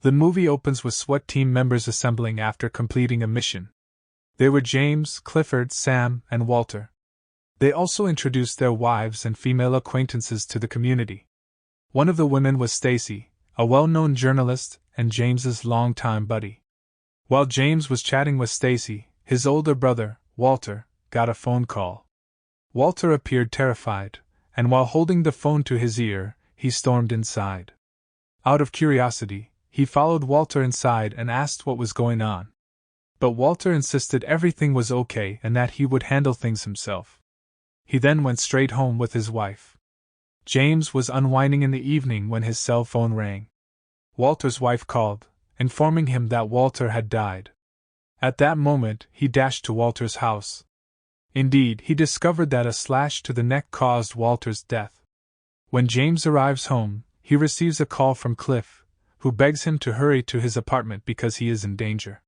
The movie opens with SWAT team members assembling after completing a mission. They were James, Clifford, Sam, and Walter. They also introduced their wives and female acquaintances to the community. One of the women was Stacy, a well-known journalist and James's longtime buddy. While James was chatting with Stacy, his older brother, Walter, got a phone call. Walter appeared terrified, and while holding the phone to his ear, he stormed inside. Out of curiosity, he followed Walter inside and asked what was going on. But Walter insisted everything was okay and that he would handle things himself. He then went straight home with his wife. James was unwinding in the evening when his cell phone rang. Walter's wife called, informing him that Walter had died. At that moment, he dashed to Walter's house. Indeed, he discovered that a slash to the neck caused Walter's death. When James arrives home, he receives a call from Cliff, who begs him to hurry to his apartment because he is in danger.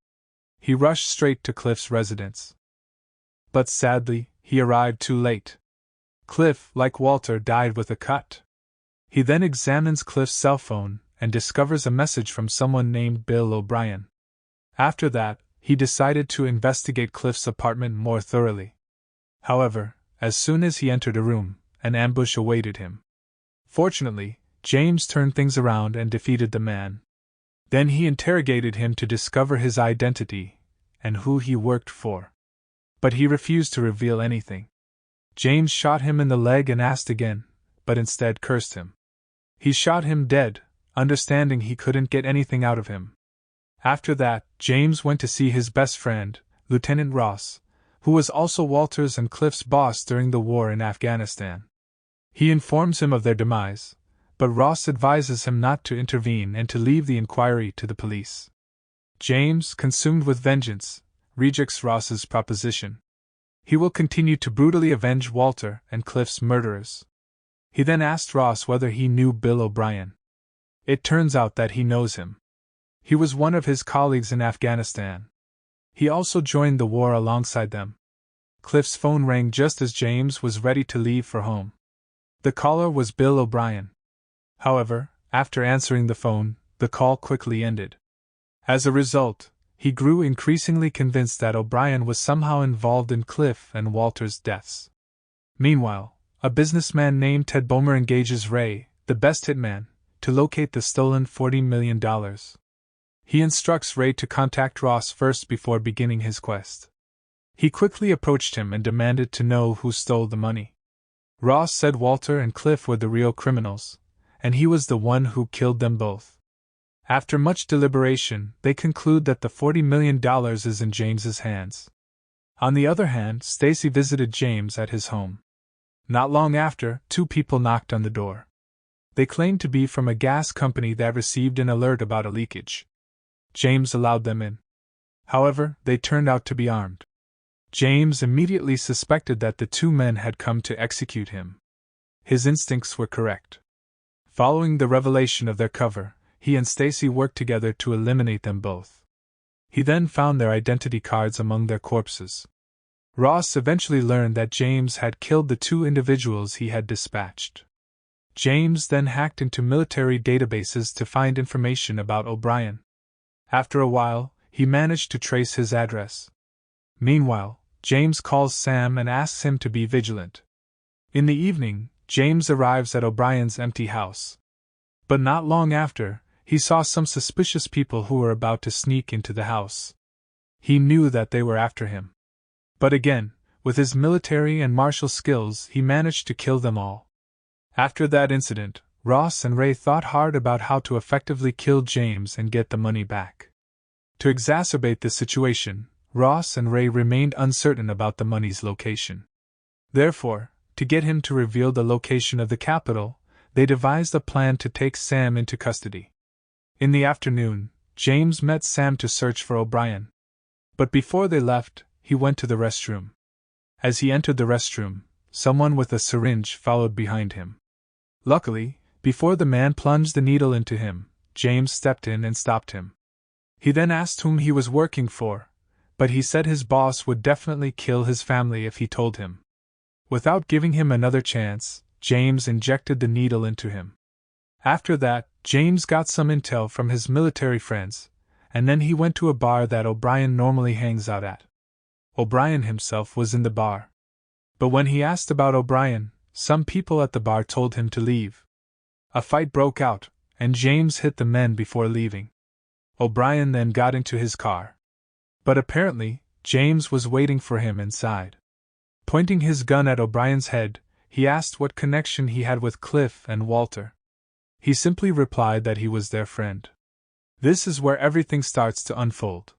He rushed straight to Cliff's residence. But sadly, he arrived too late. Cliff, like Walter, died with a cut. He then examines Cliff's cell phone and discovers a message from someone named Bill O'Brien. After that, he decided to investigate Cliff's apartment more thoroughly. However, as soon as he entered a room, an ambush awaited him. Fortunately, James turned things around and defeated the man. Then he interrogated him to discover his identity and who he worked for. But he refused to reveal anything. James shot him in the leg and asked again, but instead cursed him. He shot him dead, understanding he couldn't get anything out of him. After that, James went to see his best friend, Lieutenant Ross, who was also Walter's and Cliff's boss during the war in Afghanistan. He informs him of their demise, but Ross advises him not to intervene and to leave the inquiry to the police. James, consumed with vengeance, rejects Ross's proposition. He will continue to brutally avenge Walter and Cliff's murderers. He then asked Ross whether he knew Bill O'Brien. It turns out that he knows him. He was one of his colleagues in Afghanistan. He also joined the war alongside them. Cliff's phone rang just as James was ready to leave for home. The caller was Bill O'Brien. However, after answering the phone, the call quickly ended. As a result, he grew increasingly convinced that O'Brien was somehow involved in Cliff and Walter's deaths. Meanwhile, a businessman named Ted Bomer engages Ray, the best hitman, to locate the stolen $40 million. He instructs Ray to contact Ross first before beginning his quest. He quickly approached him and demanded to know who stole the money. Ross said Walter and Cliff were the real criminals, and he was the one who killed them both. After much deliberation, they conclude that the $40 million is in James's hands. On the other hand, Stacy visited James at his home. Not long after, two people knocked on the door. They claimed to be from a gas company that received an alert about a leakage. James allowed them in. However, they turned out to be armed. James immediately suspected that the two men had come to execute him. His instincts were correct. Following the revelation of their cover, he and Stacy worked together to eliminate them both. He then found their identity cards among their corpses. Ross eventually learned that James had killed the two individuals he had dispatched. James then hacked into military databases to find information about O'Brien. After a while, he managed to trace his address. Meanwhile, James calls Sam and asks him to be vigilant. In the evening, James arrives at O'Brien's empty house. But not long after, he saw some suspicious people who were about to sneak into the house. He knew that they were after him. But again, with his military and martial skills, he managed to kill them all. After that incident, Ross and Ray thought hard about how to effectively kill James and get the money back. To exacerbate the situation, Ross and Ray remained uncertain about the money's location. Therefore, to get him to reveal the location of the capital, they devised a plan to take Sam into custody. In the afternoon, James met Sam to search for O'Brien. But before they left, he went to the restroom. As he entered the restroom, someone with a syringe followed behind him. Luckily, before the man plunged the needle into him, James stepped in and stopped him. He then asked whom he was working for, but he said his boss would definitely kill his family if he told him. Without giving him another chance, James injected the needle into him. After that, James got some intel from his military friends, and then he went to a bar that O'Brien normally hangs out at. O'Brien himself was in the bar. But when he asked about O'Brien, some people at the bar told him to leave. A fight broke out, and James hit the men before leaving. O'Brien then got into his car. But apparently, James was waiting for him inside. Pointing his gun at O'Brien's head, he asked what connection he had with Cliff and Walter. He simply replied that he was their friend. This is where everything starts to unfold.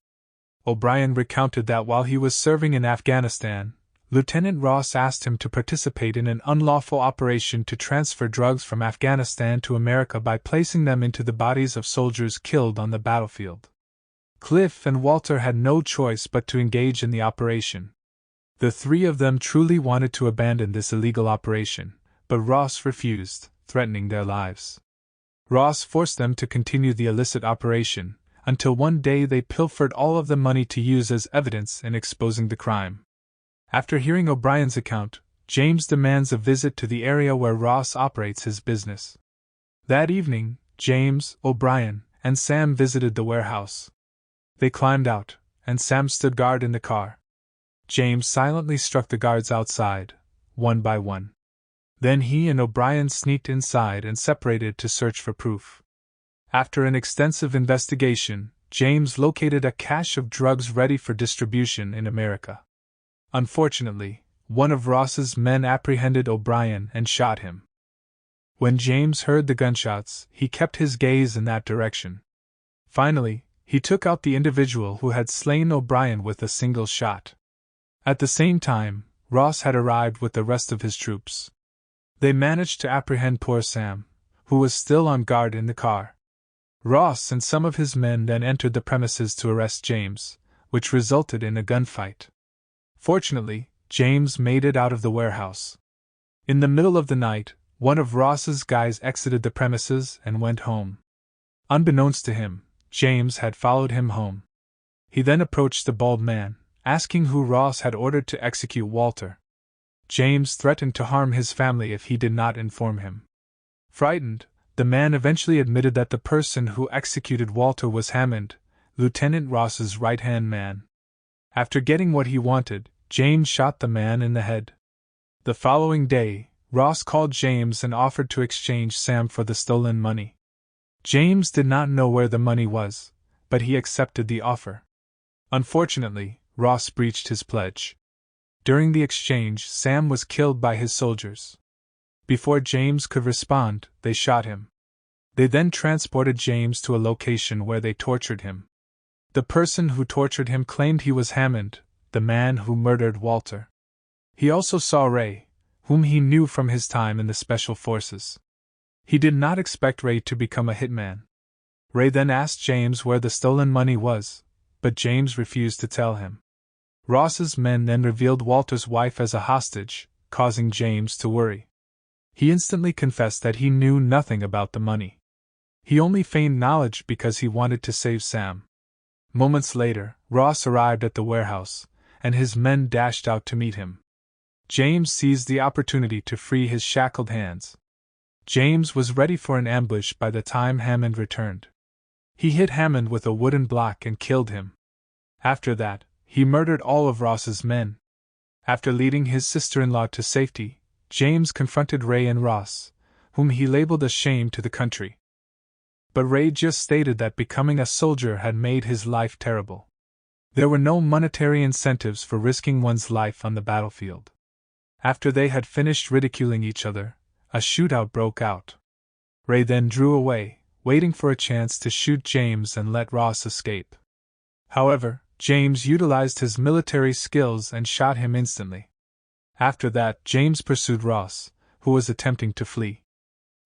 O'Brien recounted that while he was serving in Afghanistan, Lieutenant Ross asked him to participate in an unlawful operation to transfer drugs from Afghanistan to America by placing them into the bodies of soldiers killed on the battlefield. Cliff and Walter had no choice but to engage in the operation. The three of them truly wanted to abandon this illegal operation, but Ross refused, threatening their lives. Ross forced them to continue the illicit operation, until one day they pilfered all of the money to use as evidence in exposing the crime. After hearing O'Brien's account, James demands a visit to the area where Ross operates his business. That evening, James, O'Brien, and Sam visited the warehouse. They climbed out, and Sam stood guard in the car. James silently struck the guards outside, one by one. Then he and O'Brien sneaked inside and separated to search for proof. After an extensive investigation, James located a cache of drugs ready for distribution in America. Unfortunately, one of Ross's men apprehended O'Brien and shot him. When James heard the gunshots, he kept his gaze in that direction. Finally, he took out the individual who had slain O'Brien with a single shot. At the same time, Ross had arrived with the rest of his troops. They managed to apprehend poor Sam, who was still on guard in the car. Ross and some of his men then entered the premises to arrest James, which resulted in a gunfight. Fortunately, James made it out of the warehouse. In the middle of the night, one of Ross's guys exited the premises and went home. Unbeknownst to him, James had followed him home. He then approached the bald man, asking who Ross had ordered to execute Walter. James threatened to harm his family if he did not inform him. Frightened, the man eventually admitted that the person who executed Walter was Hammond, Lieutenant Ross's right-hand man. After getting what he wanted, James shot the man in the head. The following day, Ross called James and offered to exchange Sam for the stolen money. James did not know where the money was, but he accepted the offer. Unfortunately, Ross breached his pledge. During the exchange, Sam was killed by his soldiers. Before James could respond, they shot him. They then transported James to a location where they tortured him. The person who tortured him claimed he was Hammond, the man who murdered Walter. He also saw Ray, whom he knew from his time in the Special Forces. He did not expect Ray to become a hitman. Ray then asked James where the stolen money was, but James refused to tell him. Ross's men then revealed Walter's wife as a hostage, causing James to worry. He instantly confessed that he knew nothing about the money. He only feigned knowledge because he wanted to save Sam. Moments later, Ross arrived at the warehouse, and his men dashed out to meet him. James seized the opportunity to free his shackled hands. James was ready for an ambush by the time Hammond returned. He hit Hammond with a wooden block and killed him. After that, he murdered all of Ross's men. After leading his sister-in-law to safety, James confronted Ray and Ross, whom he labeled a shame to the country. But Ray just stated that becoming a soldier had made his life terrible. There were no monetary incentives for risking one's life on the battlefield. After they had finished ridiculing each other, a shootout broke out. Ray then drew away, waiting for a chance to shoot James and let Ross escape. However, James utilized his military skills and shot him instantly. After that, James pursued Ross, who was attempting to flee.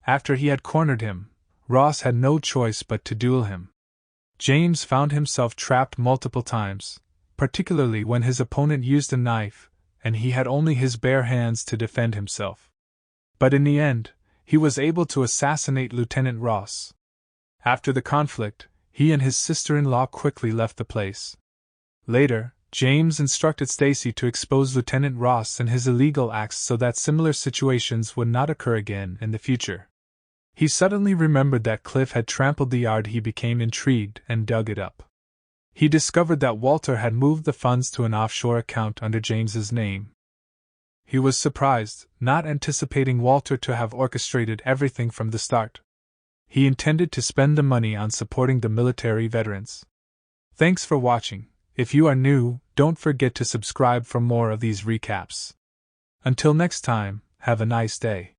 After he had cornered him, Ross had no choice but to duel him. James found himself trapped multiple times, particularly when his opponent used a knife, and he had only his bare hands to defend himself. But in the end, he was able to assassinate Lieutenant Ross. After the conflict, he and his sister-in-law quickly left the place. Later, James instructed Stacy to expose Lieutenant Ross and his illegal acts so that similar situations would not occur again in the future. He suddenly remembered that Cliff had trampled the yard. He became intrigued and dug it up. He discovered that Walter had moved the funds to an offshore account under James's name. He was surprised, not anticipating Walter to have orchestrated everything from the start. He intended to spend the money on supporting the military veterans. Thanks for watching. If you are new, don't forget to subscribe for more of these recaps. Until next time, have a nice day.